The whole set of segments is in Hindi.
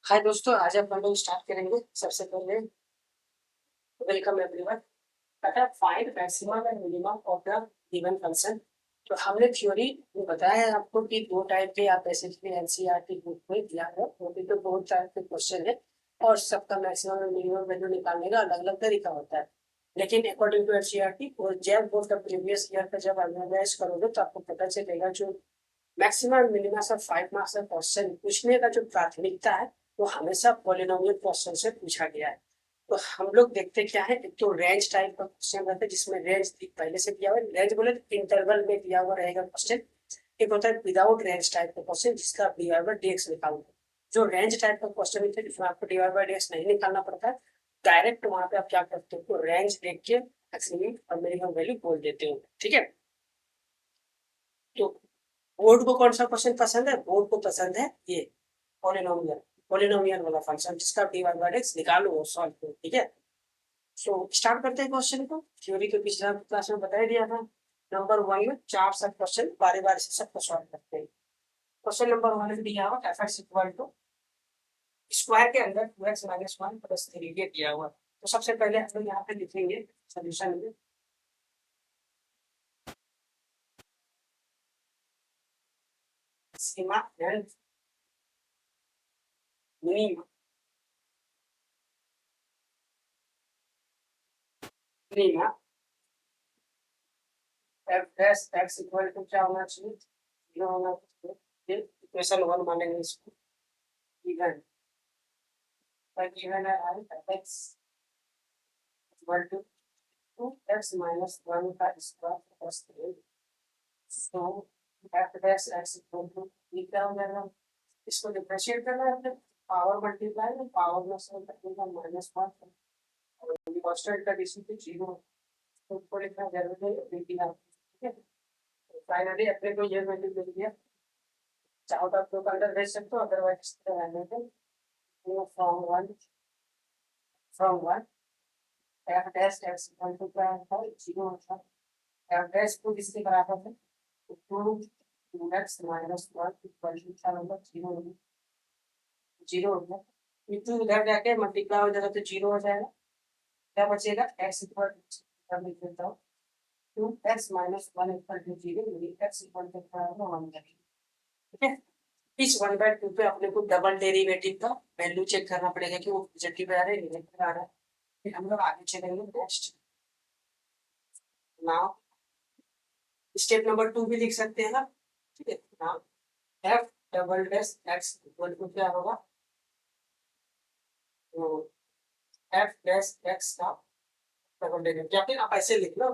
हाय दोस्तों, आज हम लोग स्टार्ट करेंगे। सबसे पहले वेलकम एवरीवन। बेटा find maximum and minimum of the given function. तो हमने थ्योरी में बताया है आपको कि दो टाइप के आप बेसिकली एनसीईआरटी बुक में दिया है, वो भी तो बहुत टाइप के क्वेश्चन है और सबका मैक्सिमम और मिनिमम वैल्यू निकालने का अलग अलग तरीका होता है। लेकिन अकॉर्डिंग टू एनसीईआरटी और जब बोर्ड का प्रीवियस ईयर का जब एनालाइज करोगे तो आपको पता चलेगा जो मैक्सिमम मिनिमम सब 5 मार्क्स का क्वेश्चन पूछने का जो प्राथमिकता है वो हमेशा पॉलिनोमियल क्वेश्चन से पूछा गया है। तो हम लोग देखते क्या है, एक तो रेंज टाइप का क्वेश्चन रहता है जिसमें रेंज पहले से दिया हुआ है, रेंज बोले तो इंटरवल में दिया हुआ रहेगा क्वेश्चन। एक होता है विदाउट रेंज टाइप का क्वेश्चन जिसका डीवाई बाय डीएक्स निकालना। जो रेंज टाइप का क्वेश्चन होता है जिसमें आपको डीवाई बाय डीएक्स नहीं निकालना पड़ता है, डायरेक्ट वहां पे आप क्या करते हो तो रेंज देख के मैक्सिमम और मिनिमम वैल्यू बोल देते हो। ठीक है, तो बोर्ड को कौन सा क्वेश्चन पसंद है? बोर्ड को पसंद है ये पॉलिनोमियल पॉलिनोमियल वाला फंक्शन जिसका डीवाई बाय एक्स निकालो और सॉल्व करो। ठीक है, सो स्टार्ट करते हैं क्वेश्चन को। थ्योरी के पिछला क्लास में बता दिया था। नंबर 1 में 4 सब क्वेश्चन बारी बारी से सबको सॉल्व करते हैं। क्वेश्चन नंबर 1 में दिया हुआ F X equal to square के अंदर 2x - 1 + 3 ये दिया हुआ। तो सबसे पहले हम लोग यहाँ पे लिखेंगे सोल्यूशन में सीमा and minima minima f dash x equal to क्या होना चाहिए? 0 होना चाहिए। ये इक्वेशन 1 मानेंगे इसको। गिवन by given है I F X equal to 2x - 1 का स्क्वायर plus 3। So F dash x equal to ये क्या हो जाएगा? इसको डिफरेंशिएट करना है, फिर पावर मल्टीप्लाई में पावर में से कटेगा -1 और कांस्टेंट का डिस्ट्रीब्यूट 0 तो उसको लिखना जरूरी है बीटी ना। ठीक है, तो फाइनली अपने को ये वैल्यू मिल गया। चाहो तो आप लोग अंदर भेज सकते हो, अदरवाइज इस तरह रहने दो। From 1 F dash x equal to क्या होता है? 0 होता है। एफ डैश को किसके बराबर है? तो 2x - 1 इक्वल टू क्या होगा? 0 होगा। 0 हो गया, ये 2 इधर जाके मल्टीप्लाई हो जाएगा तो 0 हो जाएगा। क्या बचेगा? x इक्वल टू लिख देता हूँ 2x - 1 इक्वल टू 0 यानी x इक्वल टू क्या होगा? 1 करेंगे। ठीक है, इस 1/2 पे अपने को डबल डेरिवेटिव का वैल्यू चेक करना पड़ेगा कि वो पॉजिटिव आ रहा है नेगेटिव आ रहा है। फिर हम लोग आगे चलेंगे नेक्स्ट। नाउ स्टेप नंबर 2 भी लिख सकते हैं ना। ठीक है, now f double dash x equal to क्या होगा? तो f डैश x का डबल डेरिवेटिव या फिर आप ऐसे लिख लो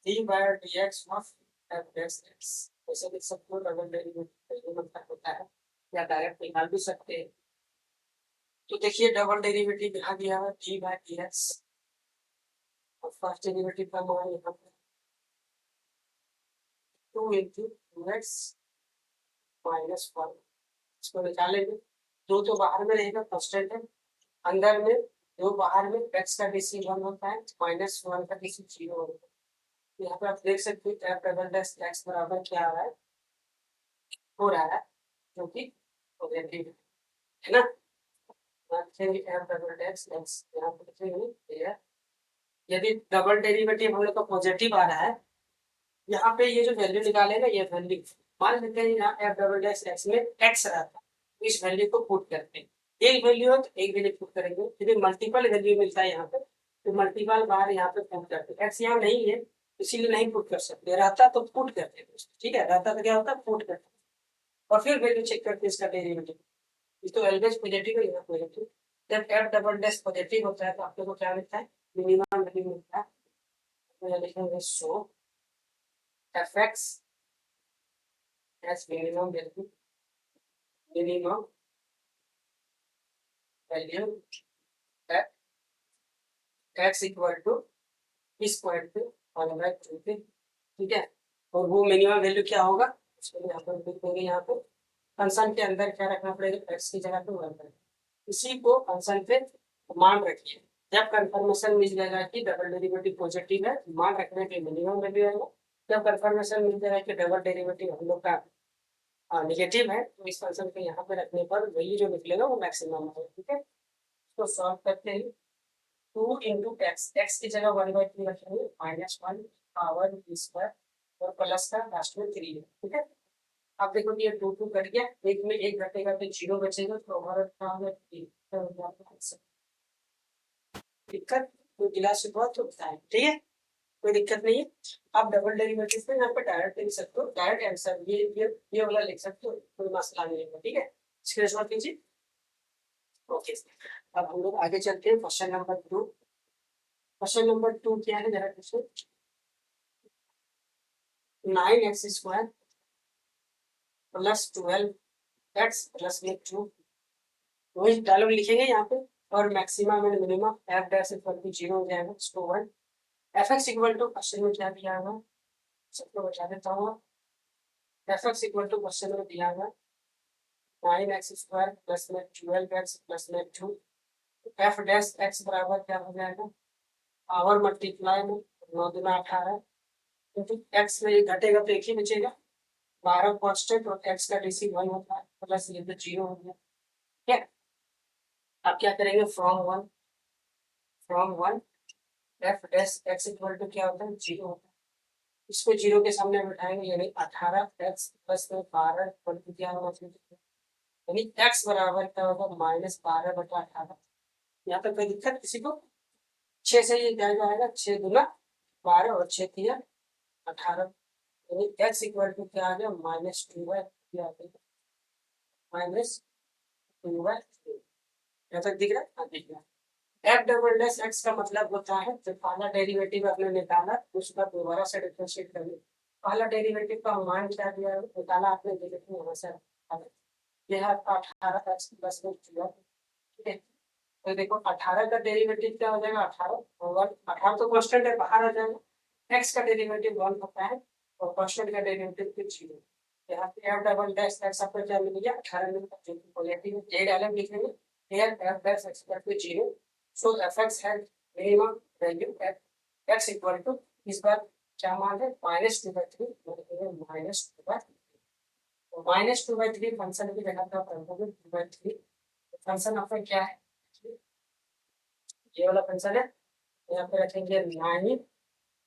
d by dx of f dash x। ऐसे लिख सकते हो, डबल डेरिवेटिव मतलब होता है या डायरेक्ट निकाल भी सकते हैं। तो देखिए डबल डेरिवेटिव यहाँ दिया है d by dx और फर्स्ट डेरिवेटिव का मान यहाँ पे 2 into 2x - 1। इसको निकालेंगे, दो तो बाहर में रहेगा कांस्टेंट है, अंदर में दो बाहर में x का डिसी 1 होता है -1 का डिसी 0 होता है। यहाँ पे आप देख सकते हो f डबल डैश x बराबर क्या आ रहा है? हो रहा है जो कि पॉजिटिव है ना। लिखेंगे f डबल डैश x यहाँ पे लिखेंगे ये। यदि डबल डेरिवेटिव हम लोग का पॉजिटिव आ रहा है, यहाँ पे ये जो वैल्यू निकालेगा ये वैल्यू मान लेते हैं यहाँ f डबल डैश x में x रहता है, इस वैल्यू को पुट करते हैं। एक वैल्यू है तो एक वैल्यू पुट करेंगे, यदि मल्टीपल वैल्यू मिलता है यहाँ पे तो मल्टीपल बार यहाँ पे पुट करते हैं। x यहाँ नहीं है इसीलिए नहीं पुट कर सकते, रहता तो पुट करते हैं। ठीक है, रहता तो क्या होता है? पुट करते और फिर वैल्यू चेक करते हैं इसका डेरिवेटिव। ये तो ऑलवेज पॉजिटिव है, यहाँ पॉजिटिव। जब f डबल डैश पॉजिटिव होता है तो आप लोग को क्या मिलता है? मिनिमम वैल्यू मिलता है। तो यहाँ लिखेंगे सो fx as minimum value at x equal to इस पॉइंट पे 1/2 पे। ठीक है, और वो मिनिमम वैल्यू क्या होगा उसको यहाँ पर लिख देंगे। यहाँ पे फंक्शन के अंदर क्या रखना पड़ेगा? x की जगह पे 1/2। इसी को फंक्शन पे मान रखिए। जब कंफर्मेशन मिल जाएगा कि डबल डेरिवेटिव पॉजिटिव है, मान रखने पे मिनिमम वैल्यू आएगा। जब कंफर्मेशन मिल जाएगा कि डबल डेरिवेटिव हम लोग का नेगेटिव है तो इस फंक्शन को यहाँ पे रखने पर वैल्यू जो निकलेगा वो मैक्सिमम है। ठीक है, तो सॉल्व करते हैं। 2 इंटू एक्स, एक्स की जगह 1/3 रखेंगे, -1 पावर बी स्क्वायर और प्लस का लास्ट में 3 है। ठीक है, अब देखो ये 2 2 कट गया, एक में एक घटेगा तो 0 बचेगा, तो हमारा क्या होगा 3 दिक्कत तो गिलास से बहुत होता है। ठीक है, कोई दिक्कत नहीं है। आप डबल डेरिवेटिव में यहाँ पे डायरेक्ट लिख सकते हो, डायरेक्ट आंसर ये वाला लिख सकते हो, कोई मसला नहीं है। ठीक है, स्क्रीनशॉट लीजिए। ओके, अब हम लोग आगे चलते हैं क्वेश्चन नंबर 2। क्वेश्चन नंबर 2 क्या है जरा पूछो। 9x² प्लस 12x प्लस 2 वही डायलॉग लिखेंगे यहाँ पे, और maximum and minimum f dash equal to 0 हो जाएगा, इसको 1। fx इक्वल टू क्वेश्चन में क्या दिया हुआ सबको बता देता हूँ। fx इक्वल टू क्वेश्चन में दिया हुआ 9x² प्लस में 12x प्लस में 2। f डैश x बराबर क्या हो जाएगा, पावर मल्टीप्लाई में 9 दूना 18 क्योंकि x में ये घटेगा तो एक ही बचेगा, 12 कांस्टेंट और x का डीसी 1 होता है, प्लस ये तो 0 हो गया। ठीक है, अब क्या करेंगे, from one F dash x equal to क्या होता है 0 होता है, इसको 0 के सामने बैठाएंगे, यानी 18x प्लस में 12 इक्वल टू क्या होगा, यानी x बराबर क्या होगा -12/18। यहाँ पे कोई दिक्कत किसी को, 6 से ये क्या जाएगा, 6 दूना 12 और 6 तिया 18, यानी x इक्वल टू क्या आ गया -2/3, -2/3। यहाँ तक दिख रहा है, हाँ दिख रहा है। एफ डबल डैश एक्स का मतलब होता है जब पहला डेरिवेटिव आपने निकाला उसका दोबारा से डिफरेंशिएट कर लिया, पहला डेरिवेटिव का मान क्या दिया है निकाला आपने, देखिए यहाँ से यह 18x प्लस में 12। ठीक है, तो देखो 18 का डेरिवेटिव क्या हो जाएगा, 18 तो कांस्टेंट है बाहर आ जाएगा, x का डेरिवेटिव 1 होता है और कांस्टेंट का डेरिवेटिव 0। यहाँ पे एफ डबल डैश एक्स आपको क्या मिल गया, 18 मिल गया, जो कि पॉजिटिव है, डायलॉग लिखेंगे here f dash x equal to 0, so fx had minimum value at x equal to इस बार क्या मान है -2/3, -2/3 फंक्शन की जगह पर रखोगे 2/3, फंक्शन आपका क्या है, ये वाला फंक्शन है, यहाँ पे रखेंगे 9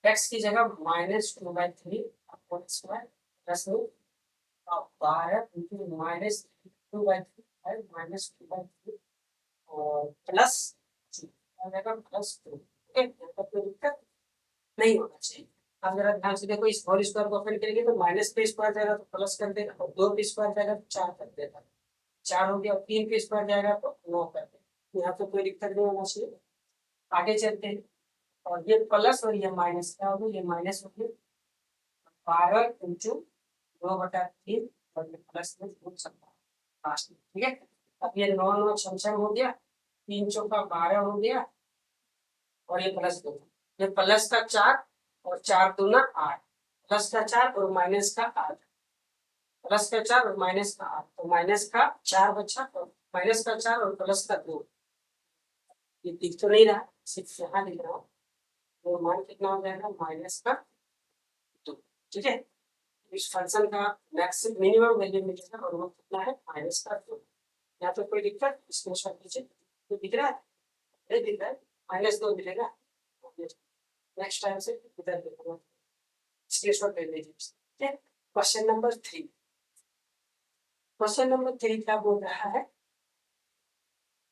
x की जगह -2/3 अपॉन स्क्वायर प्लस में 12 इंटू -2/3 है -2/3 और प्लस +2। ओके, कोई दिक्कत नहीं होना चाहिए। अब जरा ध्यान से देखो, इस होल स्क्वायर को ओपन करेंगे तो माइनस पे स्क्वायर जाएगा तो प्लस कर देगा, और 2 पे स्क्वायर जाएगा तो 4 कर देगा, 4 हो गया, और 3 पे स्क्वायर जाएगा तो 9 कर देगा। यहाँ पे कोई दिक्कत नहीं होना चाहिए। आगे चलते हैं, और ये प्लस और ये माइनस क्या होगा, ये माइनस हो गया 12 इंटू 2/3 और ये प्लस में हो सकता है। ठीक है, अब ये 9 छमछम हो गया, 3 चौका 12 हो गया, और ये प्लस 2, ये प्लस का 4 और 4 दूना 8, प्लस का 4 और माइनस का 8, प्लस का 4 और माइनस का 8, तो माइनस का 4 बचा, और माइनस का 4 और प्लस का 2, ये दिख तो नहीं रहा, सिर्फ यहाँ लिख रहा हूँ, तो मान कितना हो जाएगा -2। ठीक है, इस फंक्शन का मैक्सिमम मिनिमम वैल्यू मिलेगा और वो कितना है -2। यहाँ पे कोई दिक्कत, इसमें शॉर्ट कीजिए, तो दिख रहा है, नहीं दिख रहा है, -2 मिलेगा। नेक्स्ट टाइम से इधर देखो, स्क्रीनशॉट ले लीजिए। ठीक है, क्वेश्चन नंबर 3। क्वेश्चन नंबर 3 क्या बोल रहा है,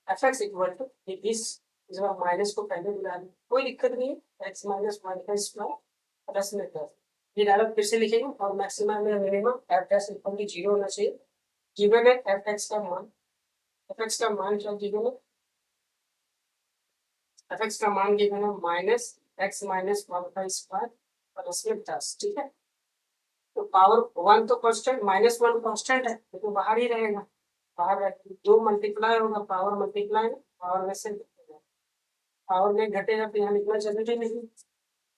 fx इक्वल टू इस जब आप माइनस को पहले बुला लें कोई दिक्कत नहीं है, x माइनस 1 का स्क्वायर प्लस में 10, ये डायलॉग फिर से लिखेंगे, और मैक्सिमम में minimum f dash equal to 0 होना चाहिए। गिवन है fx का मान, fx का मान क्या गिवन है, fx का मान गिवन है -x माइनस 1 का स्क्वायर प्लस में 10। ठीक है, तो पावर 1 तो कांस्टेंट, -1 कांस्टेंट है तो बाहर ही रहेगा, बाहर जो मल्टीप्लाई होगा पावर मल्टीप्लाई पावर में से पावर में घटेगा तो यहाँ लिखना जरूरी नहीं,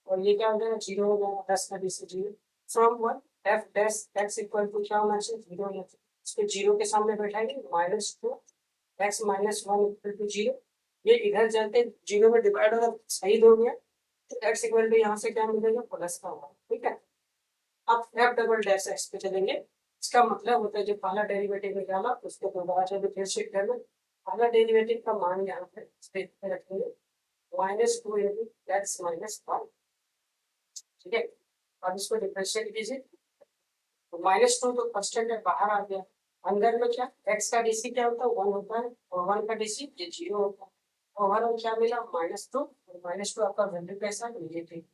और ये क्या हो जाएगा 0 हो जाएगा, 10 का 20 0 from 1 f dash x equal to क्या होना चाहिए 0 होना चाहिए, इसको 0 के सामने बैठाएंगे -2 x माइनस 1 इक्वल टू 0, ये इधर जाते 0 में डिवाइड होगा सही हो गया, तो x इक्वल टू यहाँ से क्या मिलेगा प्लस का होगा। ठीक है, अब f डबल डैश x पे चलेंगे, इसका मतलब होता है जो पहला डेरिवेटिव निकाला उसको दोबारा से डिफरेंशिएट करना। पहला डेरिवेटिव का मान यहाँ पे रखेंगे -2 इंटू एक्स माइनस 1, ठीक है। अब इसको डिफरेंशिएट कीजिए तो -2 तो कांस्टेंट है बाहर आ गया, अंदर में क्या x का डीसी क्या होता है 1 होता है और 1 का डीसी ये 0 होता है। ओवरऑल क्या मिला -2 और -2 आपका वैल्यू कैसा नेगेटिव।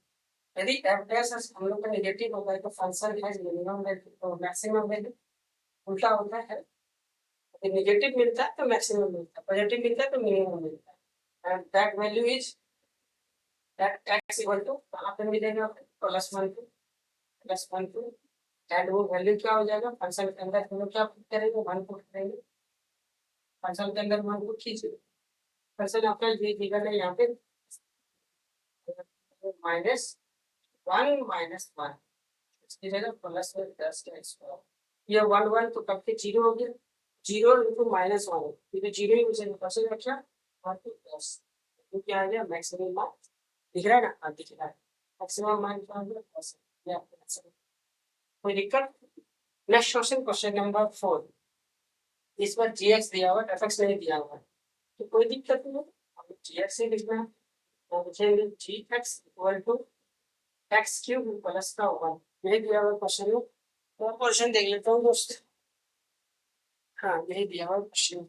यदि f डैश हम लोग का नेगेटिव होता है तो फंक्शन हैज मिनिमम वैल्यू और मैक्सिमम वैल्यू, उल्टा होता है। यदि नेगेटिव मिलता है तो मैक्सिमम मिलता है, पॉजिटिव मिलता है तो मिनिमम मिलता है। And that value is that x equal to कहां पे मिलेगा +1 एंड वो वैल्यू क्या हो जाएगा फंक्शन के अंदर हम लोग क्या पुट करेंगे 1 पुट करेंगे, फंक्शन के अंदर 1 पुट कीजिए। फंक्शन आपका ये गिवन है यहाँ पे -1 -1 इसकी जगह +10 ये 1 1 तो कब के 0 हो गया, 0 इंटू -1 ये तो 0 ही मुझे कैसे रखा 1 to 10 तो क्या आ गया मैक्सिमम मान दिख रहा है ना, हाँ दिख रहा है मैक्सिमम मान क्या आ गया 10। ये आपका मैक्सिमम, कोई दिक्कत। नेक्स्ट क्वेश्चन, क्वेश्चन नंबर 4, इस पर gx दिया हुआ fx नहीं दिया हुआ तो कोई दिक्कत नहीं, हमें gx ही लिखना है तो लिखेंगे gx equal to X cube plus का 1, यही दिया हुआ क्वेश्चन में। तो क्वेश्चन देख लेता हूँ दोस्त, हाँ यही दिया हुआ क्वेश्चन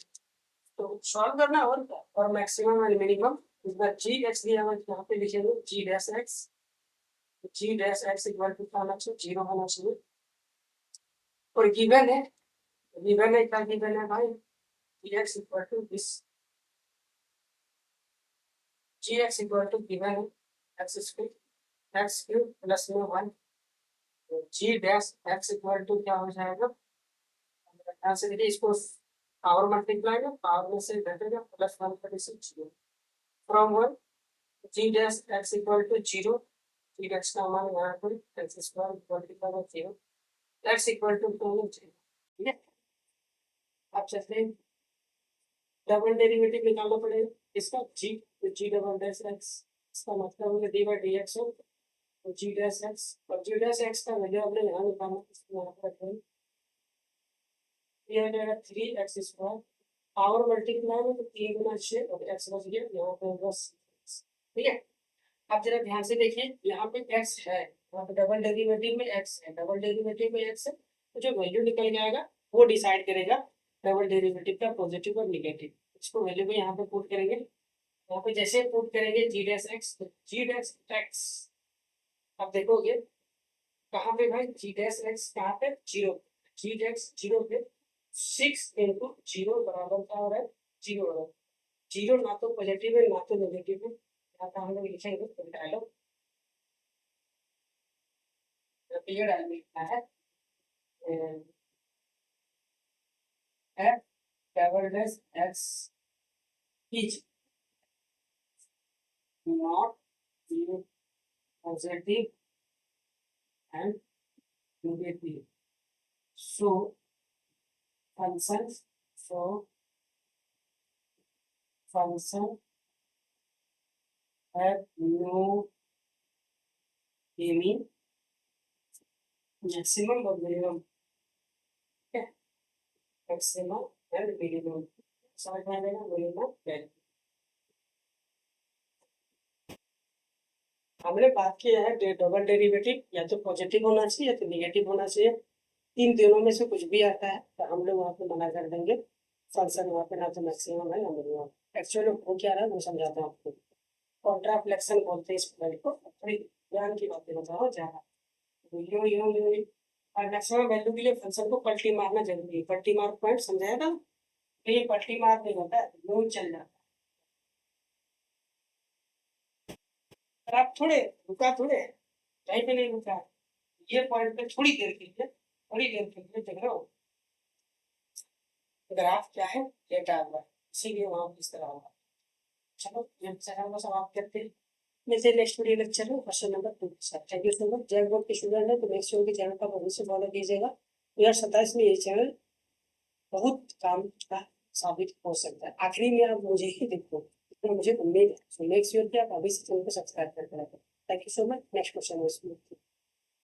तो सॉल्व करना और क्या, और मैक्सिमम एंड मिनिमम इस बार gx दिया हुआ यहाँ पे लिखेंगे g dash x equal to क्या होना चाहिए 0 होना चाहिए और गिवन है क्या गिवन है भाई gx equal to this gx equal to given है x क्यूब प्लस में 1 g dash x equal to क्या हो जाएगा, यहाँ से देखिए इसको पावर मल्टीप्लाई में पावर में से घटेगा +1 का डिसी 0 from 1 g dash x equal to 0, g dash का मान यहाँ पर x square equal to 0, x equal to 2 ठीक है। अब चलते हैं डबल डेरिवेटिव निकालना पड़ेगा इसका g, तो g डबल डैश x इसका मतलब है dy dx हो तो g डैश x और g डैश x का वैल्यू हमने यहाँ निकालना इसको यहाँ पर रखेंगे, ये हो जाएगा 3x स्क्वायर पावर मल्टीप्लाई में तो 3 गुना 6 और x बच गया यहाँ पे बस, ठीक है। अब जरा ध्यान से देखिए यहाँ पे x है, यहाँ पे डबल डेरिवेटिव में x है, डबल डेरिवेटिव में x है तो जो वैल्यू निकल के आएगा वो डिसाइड करेगा डबल डेरिवेटिव का पॉजिटिव और नेगेटिव। इसको वैल्यू को यहाँ पे पुट करेंगे, यहाँ पे जैसे पुट करेंगे g डैश x तो g डैश x, अब देखोगे कहाँ पे भाई g डैश x कहाँ पे 0, g डैश 0 पे 6 इंटू 0 बराबर क्या हो रहा है 0 हो रहा है, 0 ना तो पॉजिटिव है ना तो नेगेटिव है, यहाँ पे हम लोग लिखेंगे डायलॉग ये डायलॉग लिखना है f double dash x is not positive and negative so functions have no any maximum or minimum, okay, maximum and minimum समझ में आएगा मिनिमम वैल्यू। हमने बात किया है डबल डेरिवेटिव या तो पॉजिटिव होना चाहिए या तो नेगेटिव होना चाहिए, इन दोनों में से कुछ भी आता है तो हम लोग वहाँ पे मना कर देंगे, फंक्शन वहाँ पे ना तो मैक्सिमम है ना मिनिमम। एक्चुअली वो क्या रहा है मैं समझाता हूँ आपको, कॉन्ट्राफ्लेक्शन बोलते हैं इस पॉइंट को, थोड़ी ज्ञान की बातें बताओ ज़्यादा यूं यूं यूं और मैक्सिमम वैल्यू के लिए फंक्शन को पलटी मारना जरूरी है, पलटी मार पॉइंट समझाया था तो ये पलटी मार नहीं होता है यूं चल जाता है, आप थोड़े रुका थोड़े कहीं पे नहीं रुका, ये पॉइंट पे थोड़ी देर के लिए देख रहे हो ग्राफ क्या है डेटा हुआ इसीलिए वहां किस तरह होगा। चलो ये चैनल को समाप्त करते हैं, मिलते हैं नेक्स्ट वीडियो लेक्चर में क्वेश्चन नंबर 2 के साथ। Thank you so much. जय बोर्ड के स्टूडेंट है तो मेक श्योर कि चैनल का भविष्य फॉलो कीजिएगा, 2027 में ये चैनल बहुत काम का साबित हो सकता है। आखिरी में आप मुझे ही देखो इतना मुझे उम्मीद है, सो मेक श्योर कि आप अभी से चैनल को सब्सक्राइब करते रहें। Thank you so much. Next question है